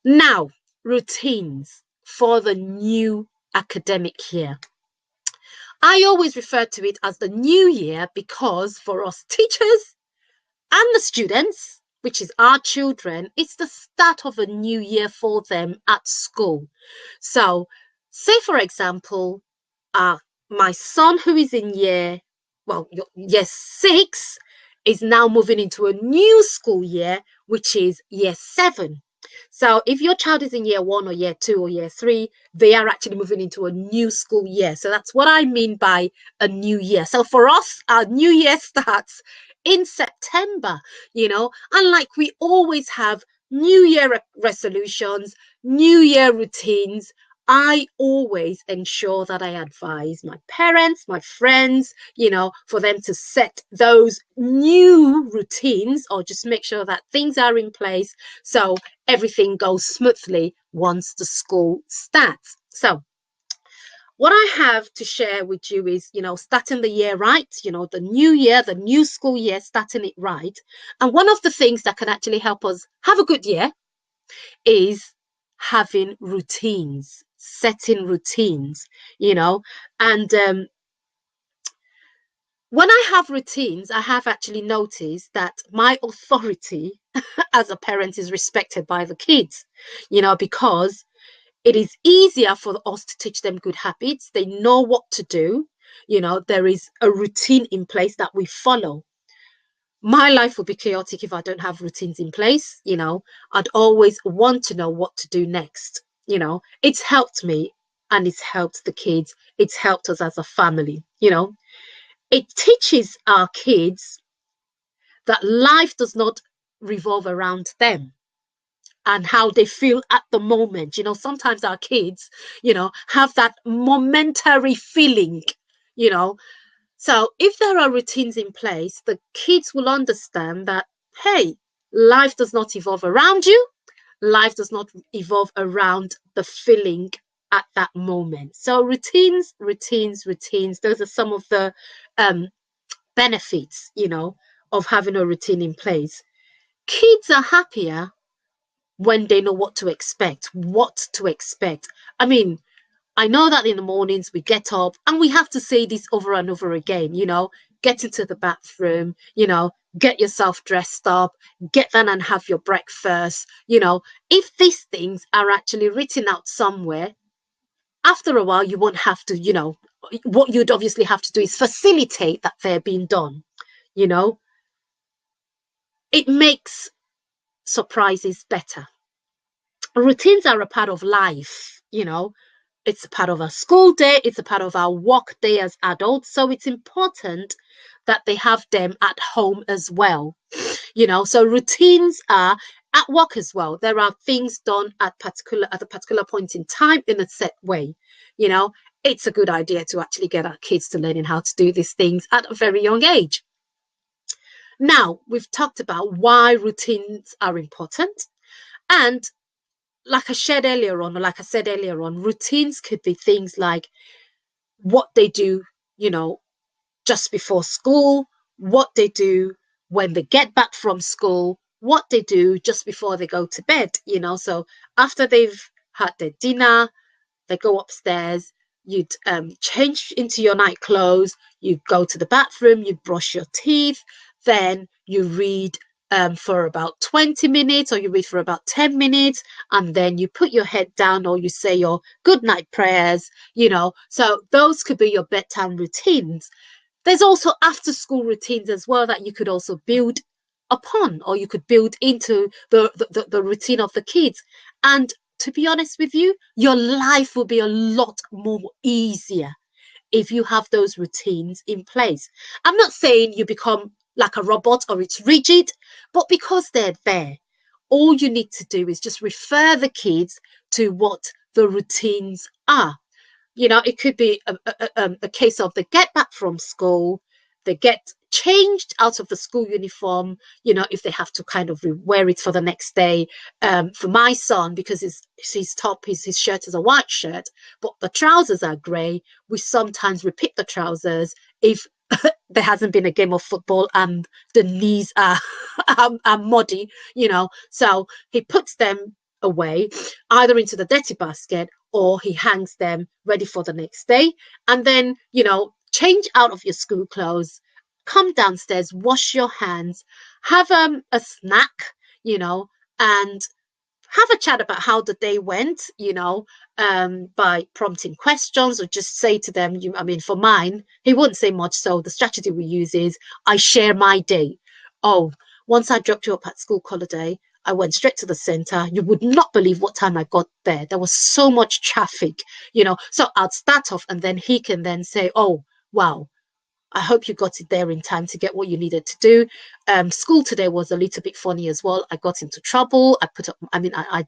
Now, routines for the new academic year. I always refer to it as the new year because for us teachers and the students, which is our children, it's the start of a new year for them at school. So, say for example, uh, my son who is in year 6 is now moving into a new school year, which is year 7. So if your child is in year 1 or year 2 or year 3, they are actually moving into a new school year. So that's what I mean by a new year. So for us, our new year starts in September, and like we always have new year resolutions, new year routines. I always ensure that I advise my parents, my friends, for them to set those new routines or just make sure that things are in place so everything goes smoothly once the school starts. So, what I have to share with you is, starting the year right, the new year, the new school year, starting it right. And one of the things that can actually help us have a good year is having routines, setting routines, and when I have routines, I have actually noticed that my authority as a parent is respected by the kids, because it is easier for us to teach them good habits. They know what to do. There is a routine in place that we follow. My life would be chaotic if I don't have routines in place. I'd always want to know what to do next. It's helped me and it's helped the kids. It's helped us as a family. It teaches our kids that life does not revolve around them and how they feel at the moment. Sometimes our kids, have that momentary feeling, you know. So if there are routines in place, the kids will understand that, hey, life does not evolve around you. Life does not evolve around the feeling at that moment. So routines, routines, routines. Those are some of the um, benefits, of having a routine in place. Kids are happier when they know what to expect, what to expect. I mean, I know that in the mornings we get up and we have to say this over and over again, get into the bathroom, get yourself dressed up, get down and have your breakfast. If these things are actually written out somewhere, after a while, you won't have to, what you'd obviously have to do is facilitate that they're being done, you know, it makes surprises better. Routines are a part of life, it's a part of our school day, it's a part of our work day as adults. So it's important that they have them at home as well. So routines are at work as well. There are things done at a particular point in time in a set way. You know, it's a good idea to actually get our kids to learning how to do these things at a very young age. Now, we've talked about why routines are important. And like I shared earlier on, or like I said earlier on, routines could be things like what they do, just before school, what they do when they get back from school, what they do just before they go to bed, So after they've had their dinner, they go upstairs, you'd change into your night clothes, you go to the bathroom, you brush your teeth, then you read for about 20 minutes or you read for about 10 minutes, and then you put your head down or you say your good night prayers, So those could be your bedtime routines. There's also after school routines as well that you could also build upon or you could build into the routine of the kids. And to be honest with you, your life will be a lot more easier if you have those routines in place. I'm not saying you become like a robot or it's rigid, but because they're there, all you need to do is just refer the kids to what the routines are. It could be a case of they get back from school, they get changed out of the school uniform, if they have to kind of wear it for the next day. For my son, because his shirt is a white shirt, but the trousers are grey, we sometimes repeat the trousers if there hasn't been a game of football and the knees are, are muddy, So he puts them away, either into the dirty basket or he hangs them ready for the next day. And then, you know, change out of your school clothes, come downstairs, wash your hands, have a snack, you know, and have a chat about how the day went, you know, by prompting questions, or just say to them, I mean, for mine, he wouldn't say much. So the strategy we use is I share my day. Oh, once I dropped you up at school holiday, I went straight to the center. You would not believe what time I got there. There was so much traffic, you know. So I'd start off, and then he can then say, oh, wow, I hope you got it there in time to get what you needed to do. School today was a little bit funny as well. I got into trouble. I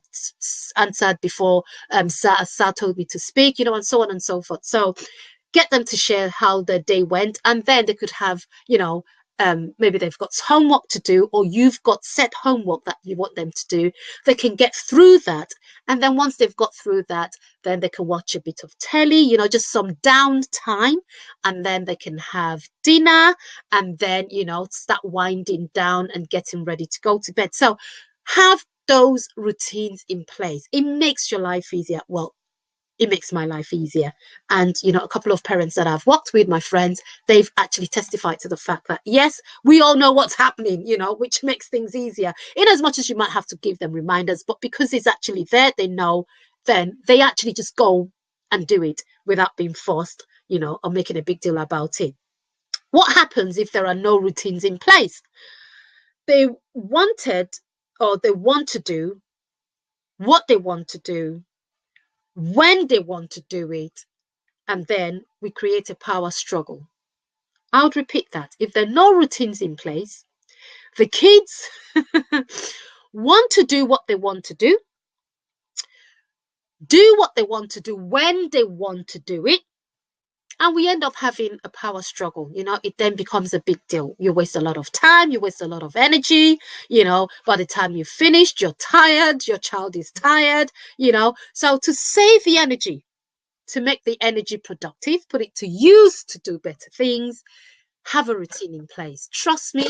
answered before Sir told me to speak, you know, and so on and so forth. So get them to share how their day went, and then they could have, you know, maybe they've got homework to do, or you've got set homework that you want them to do. They can get through that, and then once they've got through that, then they can watch a bit of telly, you know, just some downtime, and then they can have dinner, and then, you know, start winding down and getting ready to go to bed. So have those routines in place. It makes your life easier. Well, it makes my life easier. And, you know, a couple of parents that I've worked with, my friends, they've actually testified to the fact that, yes, we all know what's happening, you know, which makes things easier. In as much as you might have to give them reminders, but because it's actually there, they know, then they actually just go and do it without being forced, you know, or making a big deal about it. What happens if there are no routines in place? They wanted, or they want to do what they want to do when they want to do it, and then we create a power struggle. I would repeat that. If there are no routines in place, the kids want to do what they want to do what they want to do when they want to do it, and we end up having a power struggle. You know, it then becomes a big deal. You waste a lot of time, you waste a lot of energy, you know, by the time you've finished, you're tired, your child is tired, you know. So to save the energy, to make the energy productive, put it to use to do better things, have a routine in place. Trust me,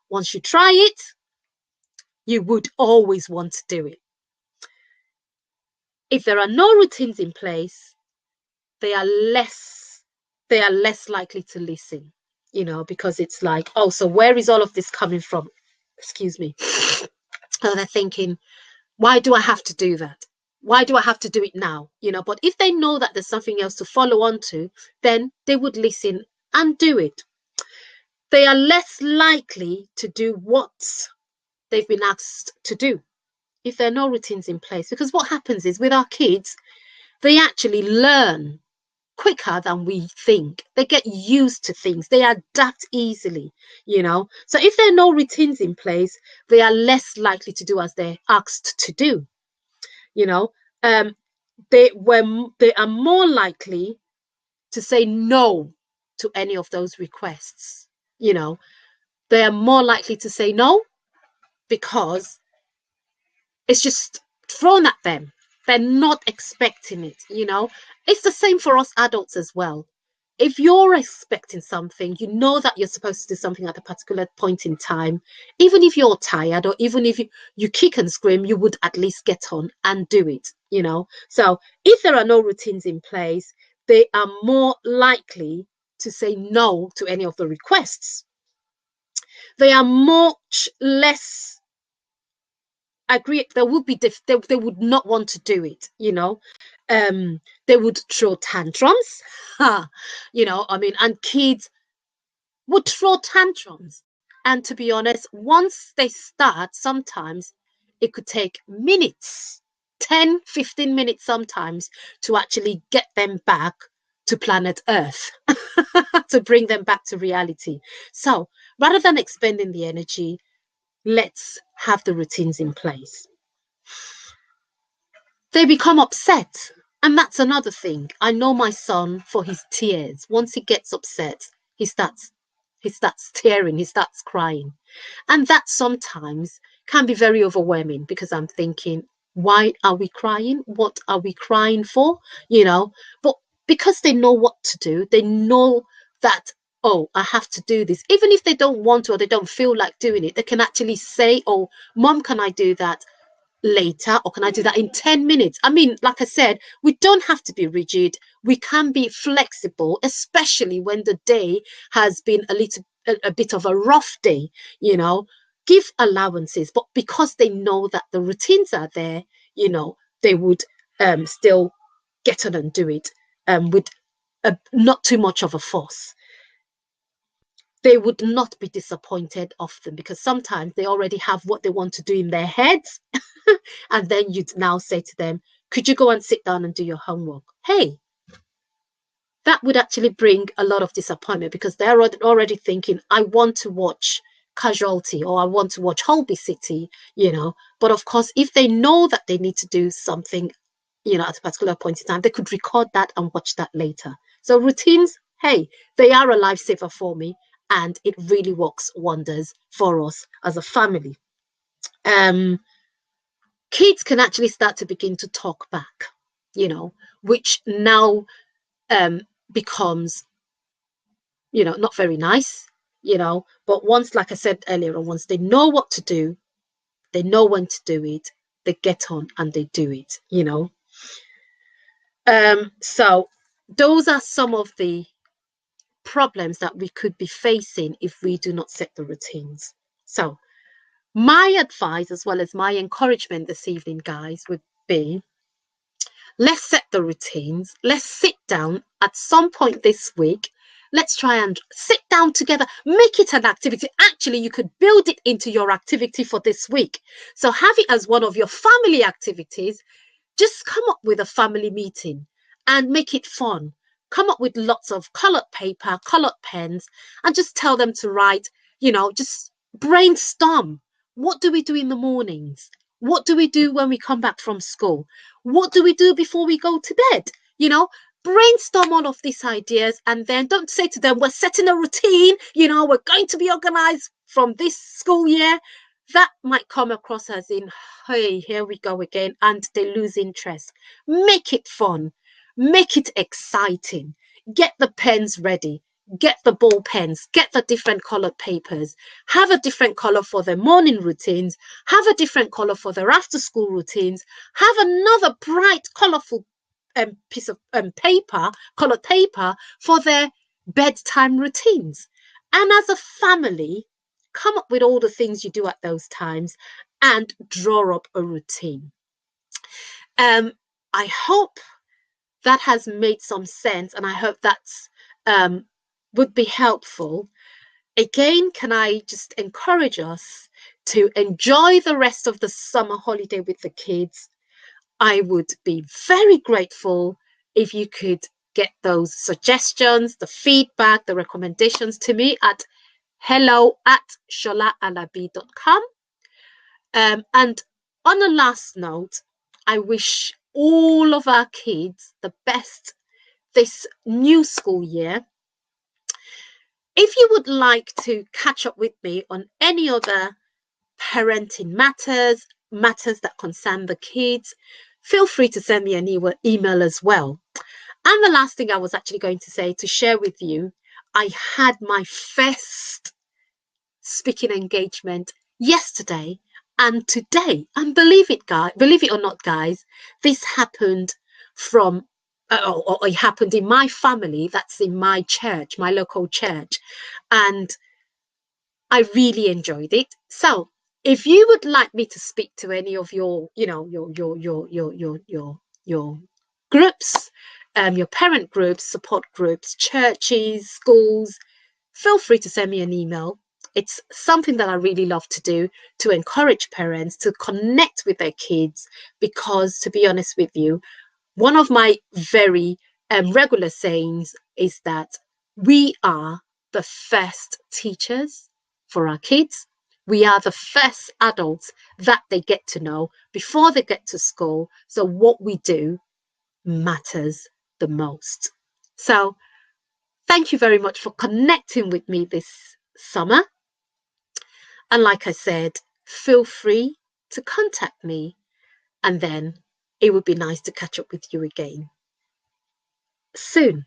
once you try it, you would always want to do it. If there are no routines in place, they are less likely to listen, you know, because it's like, oh, so where is all of this coming from? Excuse me. So they're thinking, why do I have to do that? Why do I have to do it now? You know, but if they know that there's something else to follow on to, then they would listen and do it. They are less likely to do what they've been asked to do if there are no routines in place. Because what happens is with our kids, they actually learn quicker than we think. They get used to things. They adapt easily, you know. So if there are no routines in place, they are less likely to do as they're asked to do, you know. They are more likely to say no to any of those requests, you know. They are more likely to say no because it's just thrown at them. They're not expecting it, you know. It's the same for us adults as well. If you're expecting something, you know that you're supposed to do something at a particular point in time, even if you're tired or even if you kick and scream, you would at least get on and do it, you know. So if there are no routines in place, they are more likely to say no to any of the requests. They are much less agree. They would be they would not want to do it, you know. They would throw tantrums, you know. I mean, and kids would throw tantrums, and to be honest, once they start, sometimes it could take minutes, 10-15 minutes sometimes, to actually get them back to planet Earth, to bring them back to reality. So rather than expending the energy, let's have the routines in place. They become upset, and that's another thing. I know my son for his tears. Once he gets upset, he starts tearing, he starts crying, and that sometimes can be very overwhelming because I'm thinking, why are we crying? What are we crying for? You know, but because they know what to do, they know that, oh, I have to do this. Even if they don't want to or they don't feel like doing it, they can actually say, oh, Mom, can I do that? later, or can I do that in 10 minutes? I mean, like I said, we don't have to be rigid. We can be flexible, especially when the day has been a bit of a rough day, you know, give allowances, but because they know that the routines are there, you know, they would still get on and do it with not too much of a fuss. They would not be disappointed often because sometimes they already have what they want to do in their heads. And then you'd now say to them, could you go and sit down and do your homework? Hey, that would actually bring a lot of disappointment because they're already thinking, I want to watch Casualty or I want to watch Holby City, you know. But of course, if they know that they need to do something, you know, at a particular point in time, they could record that and watch that later. So routines, hey, they are a lifesaver for me, and it really works wonders for us as a family. Kids can actually start to begin to talk back, you know, which now becomes, you know, not very nice, you know, but once, like I said earlier, once they know what to do, they know when to do it, they get on and they do it, you know. So those are some of the problems that we could be facing if we do not set the routines. So my advice, as well as my encouragement this evening, guys, would be, let's set the routines. Let's sit down at some point this week. Let's try and sit down together, make it an activity. Actually, you could build it into your activity for this week. So have it as one of your family activities. Just come up with a family meeting and make it fun. Come up with lots of colored paper, colored pens, and just tell them to write, you know, just brainstorm. What do we do in the mornings? What do we do when we come back from school? What do we do before we go to bed? You know, brainstorm all of these ideas and then don't say to them, we're setting a routine, you know, we're going to be organized from this school year. That might come across as in, hey, here we go again, and they lose interest. Make it fun, make it exciting. Get the pens ready, get the ball pens, get the different colored papers, have a different color for their morning routines, have a different color for their after school routines, have another bright, colorful piece of paper, colored paper, for their bedtime routines. And as a family, come up with all the things you do at those times and draw up a routine. I hope that has made some sense, and I hope that's would be helpful. Again, can I just encourage us to enjoy the rest of the summer holiday with the kids? I would be very grateful if you could get those suggestions, the feedback, the recommendations to me at hello@sholaalabi.com. And on a last note, I wish all of our kids the best this new school year. If you would like to catch up with me on any other parenting matters, matters that concern the kids, feel free to send me an email as well. And the last thing I was actually going to say, to share with you, I had my first speaking engagement yesterday and today. And believe it or not, guys, this happened from or it happened in my family. That's in my church, my local church, and I really enjoyed it. So if you would like me to speak to any of your, you know, your groups, your parent groups, support groups, churches, schools, feel free to send me an email. It's something that I really love to do, to encourage parents to connect with their kids, because to be honest with you, one of my very regular sayings is that we are the first teachers for our kids. We are the first adults that they get to know before they get to school. So what we do matters the most. So thank you very much for connecting with me this summer. And like I said, feel free to contact me, and then it would be nice to catch up with you again soon.